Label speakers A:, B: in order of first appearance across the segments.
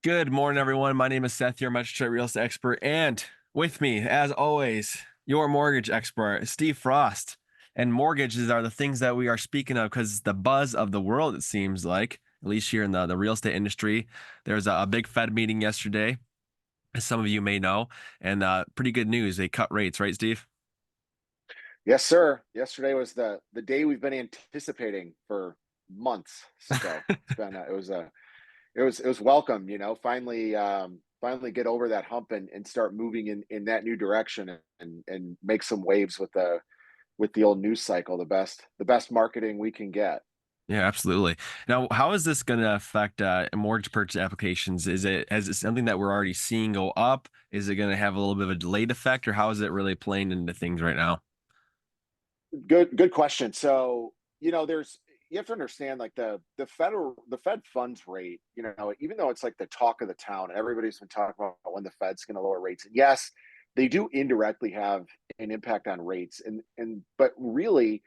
A: Good morning, everyone. My name is Seth, your Metro Detroit real estate expert, and with me, as always, your mortgage expert, Steve Frost. And mortgages are the things that we are speaking of because the buzz of the world, it seems like, at least here in the real estate industry. There's a big Fed meeting yesterday, as some of you may know, and pretty good news. They cut rates, right, Steve?
B: Yes, sir. Yesterday was the day we've been anticipating for months. So it's been it was welcome, finally get over that hump and start moving in that new direction and make some waves with the old news cycle. The best marketing we can get.
A: Yeah, absolutely. Now, how is this going to affect mortgage purchase applications? Is it something that we're already seeing go up? Is it going to have a little bit of a delayed effect, or how is it really playing into things right now?
B: Good question. So, there's you have to understand like the Fed funds rate, even though it's like the talk of the town, everybody's been talking about when the Fed's going to lower rates. And yes, they do indirectly have an impact on rates. And but really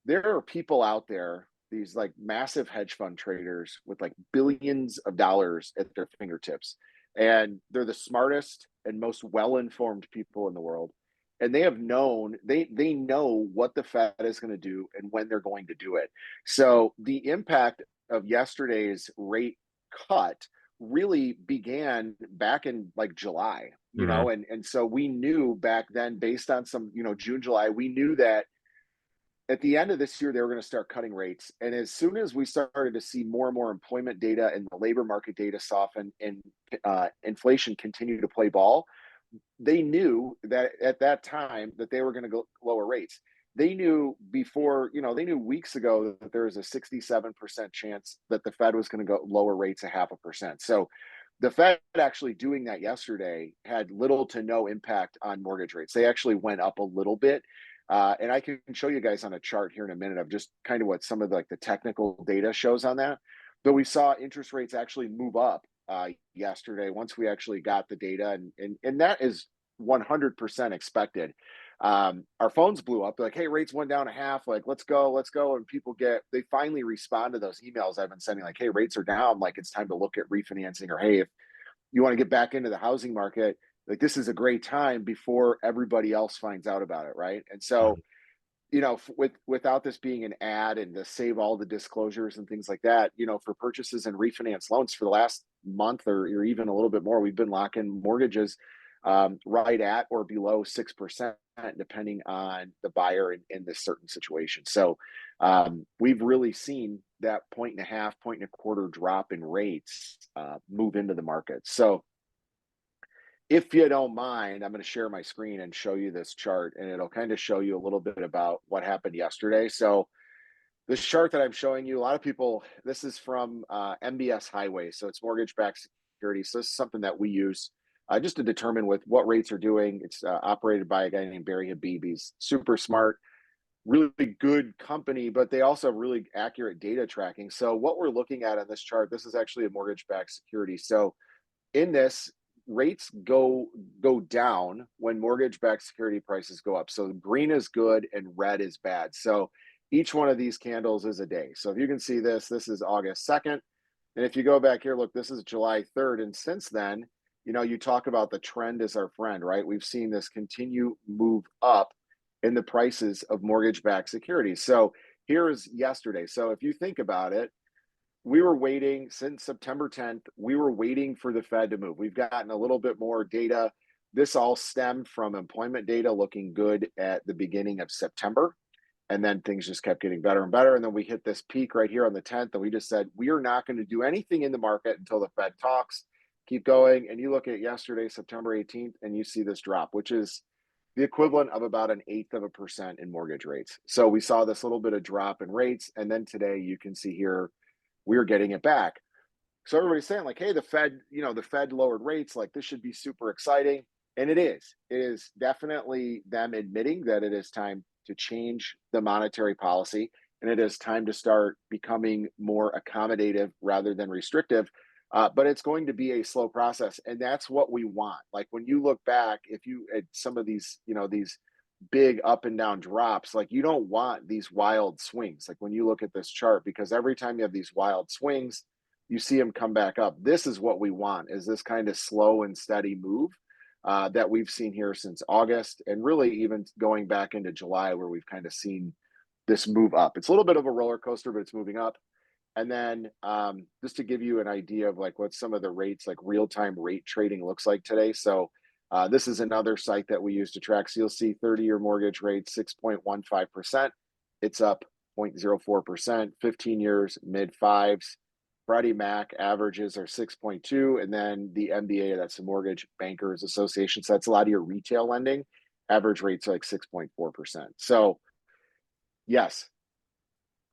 B: there are people out there, these like massive hedge fund traders with like billions of dollars at their fingertips. And they're the smartest and most well-informed people in the world. And they know what the Fed is going to do and when they're going to do it. So the impact of yesterday's rate cut really began back in like July,
A: Hmm.
B: and so we knew back then based on some, June, July, we knew that at the end of this year, they were going to start cutting rates. And as soon as we started to see more and more employment data and the labor market data soften and inflation continue to play ball, they knew that at that time that they were going to go lower rates. They knew before, they knew weeks ago that there was a 67% chance that the Fed was going to go lower rates a 0.5%. So the Fed actually doing that yesterday had little to no impact on mortgage rates. They actually went up a little bit. And I can show you guys on a chart here in a minute of just kind of what some of the technical data shows on that. But we saw interest rates actually move up yesterday once we actually got the data, and that is 100% expected. Our phones blew up. They're like, "Hey, rates went down a half. Like, let's go, let's go." And they finally respond to those emails I've been sending, like, "Hey, rates are down. Like, it's time to look at refinancing," or, "Hey, if you want to get back into the housing market, like this is a great time before everybody else finds out about it," right? And so, without this being an ad and to save all the disclosures and things like that, for purchases and refinance loans for the last month or even a little bit more, we've been locking mortgages right at or below 6%, depending on the buyer in this certain situation. So we've really seen that point and a half, point and a quarter drop in rates move into the market. So if you don't mind, I'm going to share my screen and show you this chart, and it'll kind of show you a little bit about what happened yesterday. So this chart that I'm showing you, a lot of people, this is from MBS Highway. So it's mortgage-backed security. So this is something that we use just to determine with what rates are doing. It's operated by a guy named Barry Habib. He's super smart, really good company, but they also have really accurate data tracking. So what we're looking at on this chart, this is actually a mortgage-backed security. So in this, rates go down when mortgage-backed security prices go up. So green is good and red is bad. So each one of these candles is a day. So if you can see this, this is August 2nd. And if you go back here, look, this is July 3rd. And since then, you talk about the trend is our friend, right? We've seen this continue move up in the prices of mortgage-backed securities. So here is yesterday. So if you think about it, we were waiting since September 10th. We were waiting for the Fed to move. We've gotten a little bit more data. This all stemmed from employment data looking good at the beginning of September. And then things just kept getting better and better. And then we hit this peak right here on the 10th. And we just said, we are not going to do anything in the market until the Fed talks. Keep going. And you look at yesterday, September 18th, and you see this drop, which is the equivalent of about an eighth of a percent in mortgage rates. So we saw this little bit of drop in rates. And then today you can see here we're getting it back. So everybody's saying like, hey, the Fed lowered rates, like this should be super exciting. And it is. It is definitely them admitting that it is time to change the monetary policy and it is time to start becoming more accommodative rather than restrictive. But it's going to be a slow process. And that's what we want. Like when you look back, if you at some of these, these big up and down drops, like you don't want these wild swings like when you look at this chart, because every time you have these wild swings, you see them come back up. This is what we want, is this kind of slow and steady move that we've seen here since August, and really even going back into July, where we've kind of seen this move up. It's a little bit of a roller coaster, but it's moving up. And then just to give you an idea of like what some of the rates, like real-time rate trading looks like today. So this is another site that we use to track. So you'll see 30-year mortgage rate 6.15%. It's up 0.04%. 15 years mid fives. Freddie Mac averages are 6.2, and then the MBA, that's the Mortgage Bankers Association. So that's a lot of your retail lending. Average rates are like 6.4%. So yes,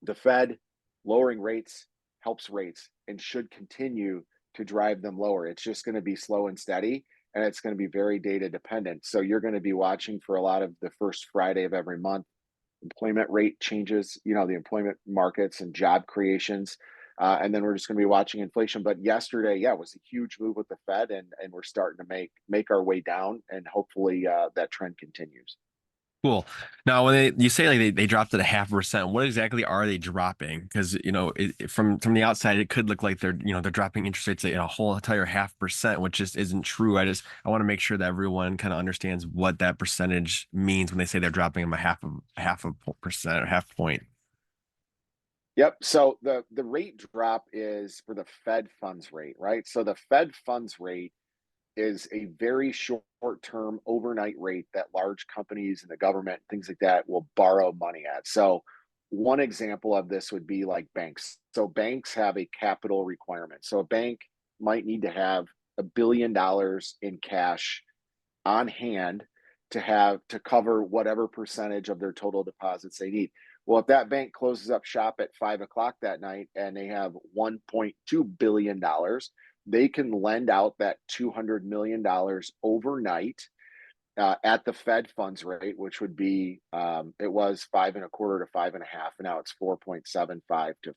B: the Fed lowering rates helps rates and should continue to drive them lower. It's just going to be slow and steady, and it's going to be very data dependent. So you're going to be watching for a lot of the first Friday of every month employment rate changes, the employment markets and job creations. And then we're just going to be watching inflation. But yesterday, yeah, it was a huge move with the Fed, and we're starting to make our way down, and hopefully that trend continues.
A: Cool. Now, when you say like they dropped it 0.5%, what exactly are they dropping? Because from the outside, it could look like they're dropping interest rates at a whole entire 0.5%, which just isn't true. I want to make sure that everyone kind of understands what that percentage means when they say they're dropping them a half a percent or half point.
B: Yep. So the rate drop is for the Fed funds rate, right? So the Fed funds rate is a very short-term overnight rate that large companies and the government, things like that, will borrow money at. So one example of this would be like banks. So banks have a capital requirement. So a bank might need to have $1 billion in cash on hand to cover whatever percentage of their total deposits they need. Well, if that bank closes up shop at 5 o'clock that night and they have $1.2 billion, they can lend out that $200 million overnight at the Fed funds rate, which would be it was 5.25 to 5.5, and now it's 4.75 to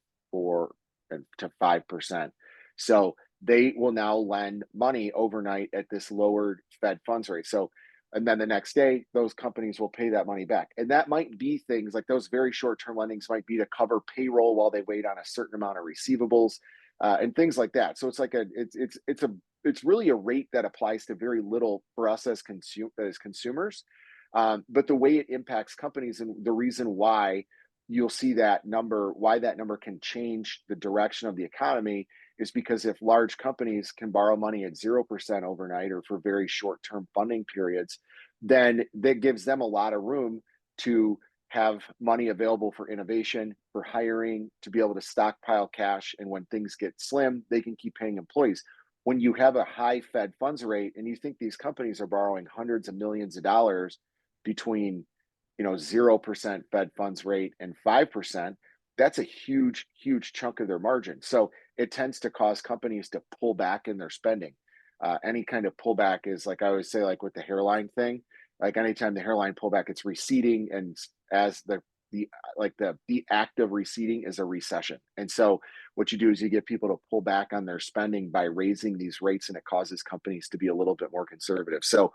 B: 5%. So they will now lend money overnight at this lowered Fed funds rate. So, and then the next day, those companies will pay that money back. And that might be things like those very short-term lendings might be to cover payroll while they wait on a certain amount of receivables and things like that. So it's like it's really a rate that applies to very little for us as consumers. But the way it impacts companies, and the reason why you'll see why that number can change the direction of the economy, is because if large companies can borrow money at 0% overnight or for very short-term funding periods, then that gives them a lot of room to have money available for innovation, for hiring, to be able to stockpile cash. And when things get slim, they can keep paying employees. When you have a high Fed funds rate and you think these companies are borrowing hundreds of millions of dollars between 0% Fed funds rate and 5%, that's a huge, huge chunk of their margin. So it tends to cause companies to pull back in their spending. Any kind of pullback is, like I always say, like with the hairline thing, like anytime the hairline pullback, it's receding, and as the act of receding is a recession. And so what you do is you get people to pull back on their spending by raising these rates, and it causes companies to be a little bit more conservative. So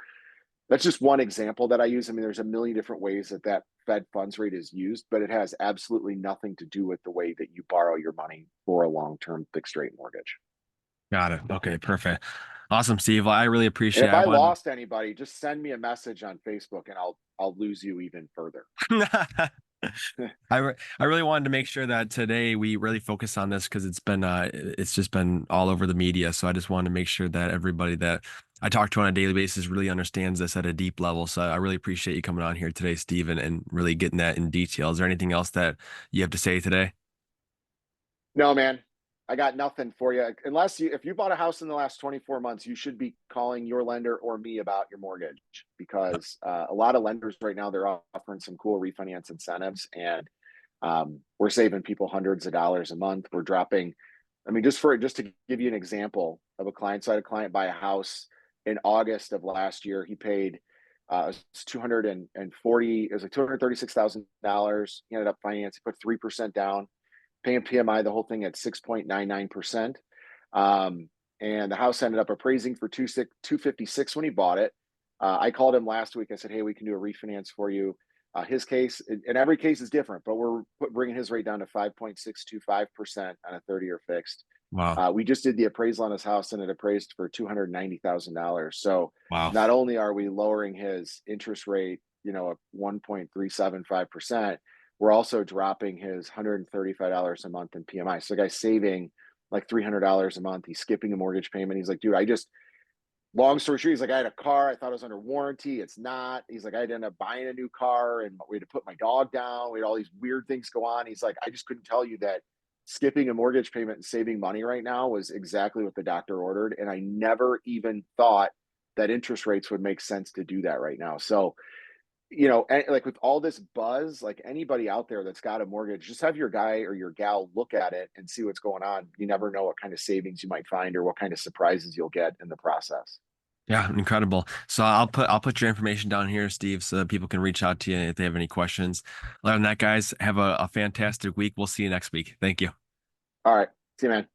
B: that's just one example that I use. I mean, there's a million different ways that Fed funds rate is used, but it has absolutely nothing to do with the way that you borrow your money for a long-term fixed rate mortgage.
A: Got it. Okay, perfect. Awesome, Steve. Well, I really
B: And
A: appreciate
B: if
A: it.
B: I lost anybody, just send me a message on Facebook and I'll lose you even further.
A: I really wanted to make sure that today we really focus on this because it's just been all over the media. So I just wanted to make sure that everybody that I talk to on a daily basis really understands this at a deep level. So I really appreciate you coming on here today, Steve, and really getting that in detail. Is there anything else that you have to say today?
B: No, man, I got nothing for you. If you bought a house in the last 24 months, you should be calling your lender or me about your mortgage, because a lot of lenders right now, they're offering some cool refinance incentives, and we're saving people hundreds of dollars a month. We're dropping, I mean, just to give you an example of a client, so I had a client buy a house in August of last year. He paid it was 240, it was like $236,000. He ended up financing, put 3% down, paying PMI, the whole thing at 6.99%. And the house ended up appraising for 256 when he bought it. I called him last week. I said, hey, we can do a refinance for you. His case, and every case is different, but we're bringing his rate down to 5.625% on a 30-year fixed.
A: Wow.
B: We just did the appraisal on his house and it appraised for $290,000. So
A: Wow.
B: not only are we lowering his interest rate, at 1.375%, we're also dropping his $135 a month in PMI. So the guy's saving like $300 a month. He's skipping a mortgage payment. He's like, dude, long story short, he's like, I had a car. I thought it was under warranty. It's not. He's like, I'd end up buying a new car and we had to put my dog down. We had all these weird things go on. He's like, I just couldn't tell you that skipping a mortgage payment and saving money right now was exactly what the doctor ordered. And I never even thought that interest rates would make sense to do that right now. So, like with all this buzz, like anybody out there that's got a mortgage, just have your guy or your gal look at it and see what's going on. You never know what kind of savings you might find or what kind of surprises you'll get in the process.
A: Yeah, incredible. So I'll put your information down here, Steve, so that people can reach out to you if they have any questions. Other than that, guys, have a fantastic week. We'll see you next week. Thank you.
B: All right. See you, man.